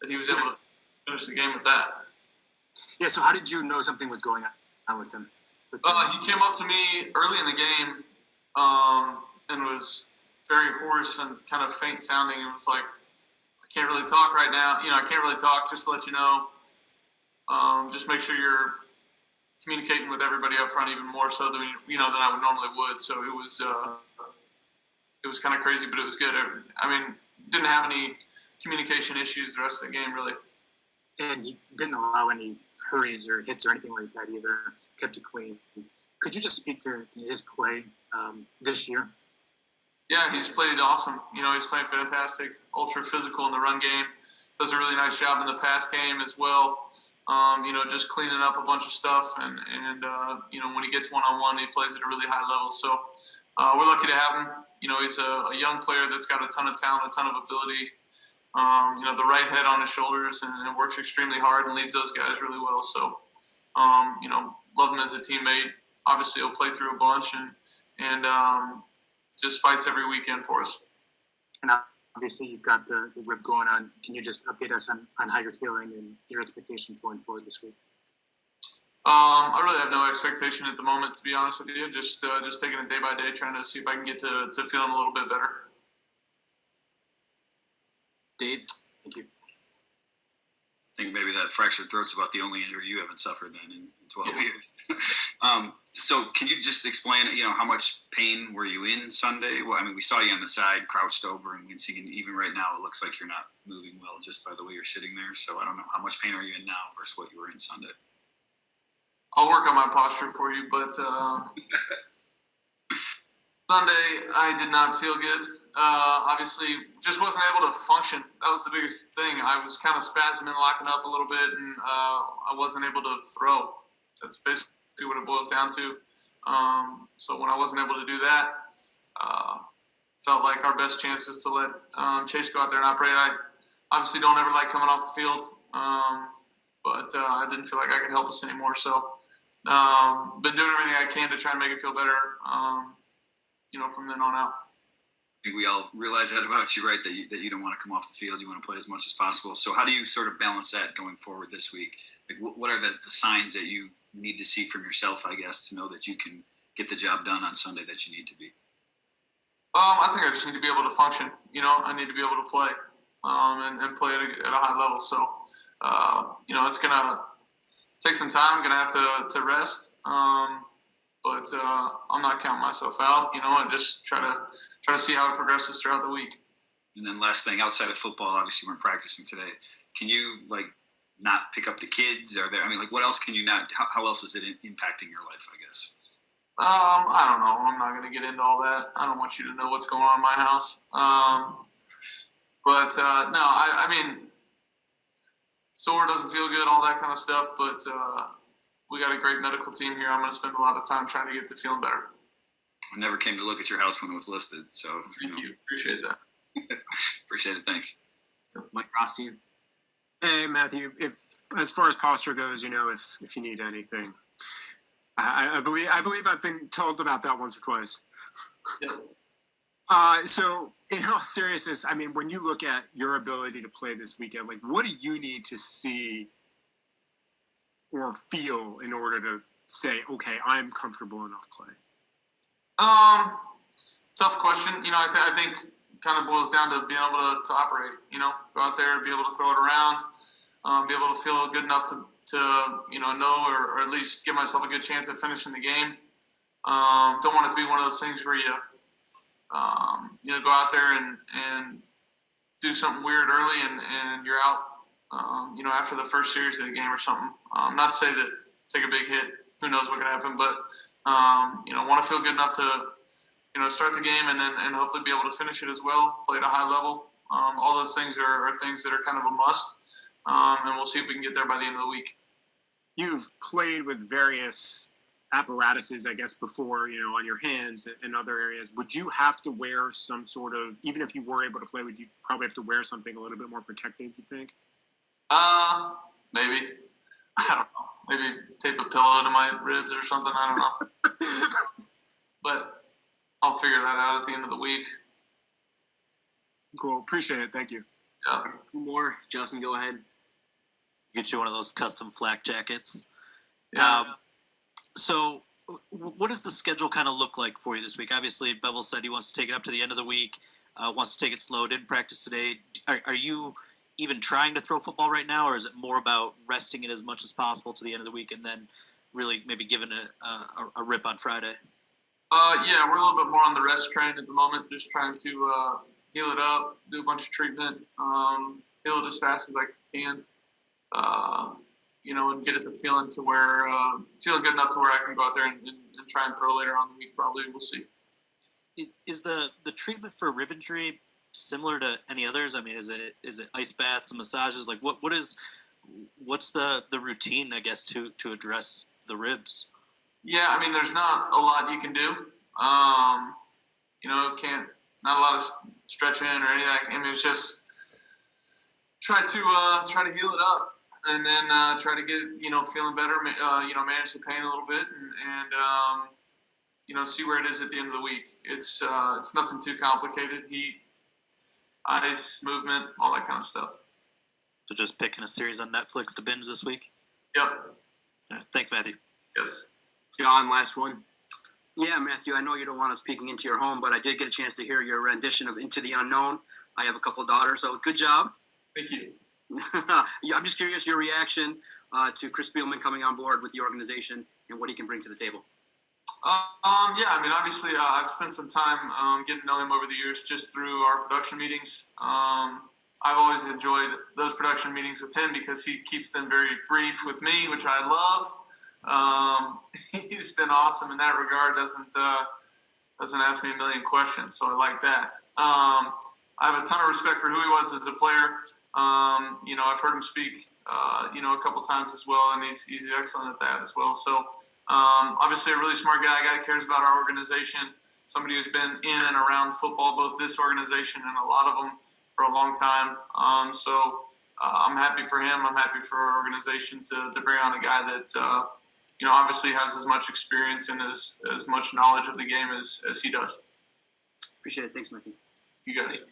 that he was able to finish the game with that. Yeah, so how did you know something was going on with him? He came up to me early in the game and was very hoarse and kind of faint sounding. It was like, I can't really talk right now. I can't really talk, just to let you know. Just make sure you're communicating with everybody up front even more so than I would normally would. So it was kind of crazy, but it was good. I mean, didn't have any communication issues the rest of the game, really. And he didn't allow any hurries or hits or anything like that either. Kept it clean. Could you just speak to his play this year? Yeah, he's played awesome. He's playing fantastic, ultra physical in the run game. Does a really nice job in the pass game as well. Just cleaning up a bunch of stuff. And when he gets one-on-one, he plays at a really high level. So we're lucky to have him. He's a young player that's got a ton of talent, a ton of ability. The right head on his shoulders and works extremely hard and leads those guys really well. So, love him as a teammate. Obviously, he'll play through a bunch and just fights every weekend for us. And obviously, you've got the rip going on. Can you just update us on how you're feeling and your expectations going forward this week? I really have no expectation at the moment, to be honest with you. Just taking it day by day, trying to see if I can get to feeling a little bit better. Dave? Thank you. I think maybe that fractured throat's about the only injury you haven't suffered then in 12 years. So can you just explain, how much pain were you in Sunday? Well, I mean, we saw you on the side, crouched over and wincing, and even right now it looks like you're not moving well just by the way you're sitting there. So I don't know, how much pain are you in now versus what you were in Sunday? I'll work on my posture for you, but Sunday I did not feel good. Obviously, just wasn't able to function. That was the biggest thing. I was kind of spasming, locking up a little bit, and I wasn't able to throw. That's basically what it boils down to. So when I wasn't able to do that, felt like our best chance was to let Chase go out there and operate. I obviously don't ever like coming off the field, but I didn't feel like I could help us anymore. So been doing everything I can to try and make it feel better, from then on out. I think we all realize that about you, right? That you don't want to come off the field. You want to play as much as possible. So how do you sort of balance that going forward this week? Like, what are the signs that you need to see from yourself, I guess, to know that you can get the job done on Sunday that you need to be? I think I just need to be able to function. I need to be able to play and play at a high level. So, it's going to take some time. I'm going to have to rest. But I'm not counting myself out, and just try to see how it progresses throughout the week. And then last thing, outside of football, obviously we're practicing today. Can you not pick up the kids? What else can you not? How else is it impacting your life? I guess. I don't know. I'm not going to get into all that. I don't want you to know what's going on in my house. But no, I mean, sore doesn't feel good, all that kind of stuff. But we got a great medical team here. I'm going to spend a lot of time trying to get to feeling better. I never came to look at your house when it was listed, so Thank you. Appreciate that. Appreciate it. Thanks. Mike Rothstein. Hey, Matthew. If as far as posture goes, if you need anything, I believe I've been told about that once or twice. Yeah. So in all seriousness, I mean, when you look at your ability to play this weekend, what do you need to see or feel in order to say, okay, I'm comfortable enough playing? Tough question. I think kind of boils down to being able to operate, go out there, be able to throw it around, be able to feel good enough to know or at least give myself a good chance at finishing the game. Don't want it to be one of those things where you go out there and do something weird early and you're out, after the first series of the game or something. Not to say that take a big hit, who knows what could happen, but, want to feel good enough to, start the game and hopefully be able to finish it as well, play at a high level. All those things are things that are kind of a must, and we'll see if we can get there by the end of the week. You've played with various apparatuses, I guess, before, on your hands and other areas. Would you have to wear some sort of, even if you were able to play, would you probably have to wear something a little bit more protective, you think? Maybe. I don't know. Maybe tape a pillow to my ribs or something. I don't know. But I'll figure that out at the end of the week. Cool. Appreciate it. Thank you. Yeah. More, Justin, go ahead. Get you one of those custom flak jackets. Yeah. So, what does the schedule kind of look like for you this week? Obviously, Bevel said he wants to take it up to the end of the week, wants to take it slow, didn't practice today. Are you even trying to throw football right now, or is it more about resting it as much as possible to the end of the week and then really maybe giving it a rip on Friday? Yeah, we're a little bit more on the rest train at the moment, just trying to heal it up, do a bunch of treatment, heal it as fast as I can, and get it to feeling good enough to where I can go out there and try and throw later on in the week. Probably, we'll see. Is the treatment for rib injury similar to any others? I mean, is it ice baths and massages? Like what's the routine, I guess, to address the ribs? Yeah, I mean, there's not a lot you can do. Not a lot of stretching or anything. I mean, it's just try to heal it up, and then try to get feeling better. Manage the pain a little bit, and see where it is at the end of the week. It's nothing too complicated. Heat, ice, movement, all that kind of stuff. So just picking a series on Netflix to binge this week? Yep. All right, thanks, Matthew. Yes. John, last one. Yeah, Matthew, I know you don't want us peeking into your home, but I did get a chance to hear your rendition of Into the Unknown. I have a couple daughters, so good job. Thank you. Yeah, I'm just curious your reaction to Chris Spielman coming on board with the organization and what he can bring to the table. Yeah, I mean, obviously, I've spent some time getting to know him over the years just through our production meetings. I've always enjoyed those production meetings with him because he keeps them very brief with me, which I love. He's been awesome in that regard. Doesn't ask me a million questions, so I like that. I have a ton of respect for who he was as a player. I've heard him speak, a couple times as well, and he's excellent at that as well. So, obviously, a really smart guy that cares about our organization. Somebody who's been in and around football, both this organization and a lot of them, for a long time. I'm happy for him. I'm happy for our organization to bring on a guy that obviously has as much experience and as much knowledge of the game as he does. Appreciate it. Thanks, Matthew. You guys.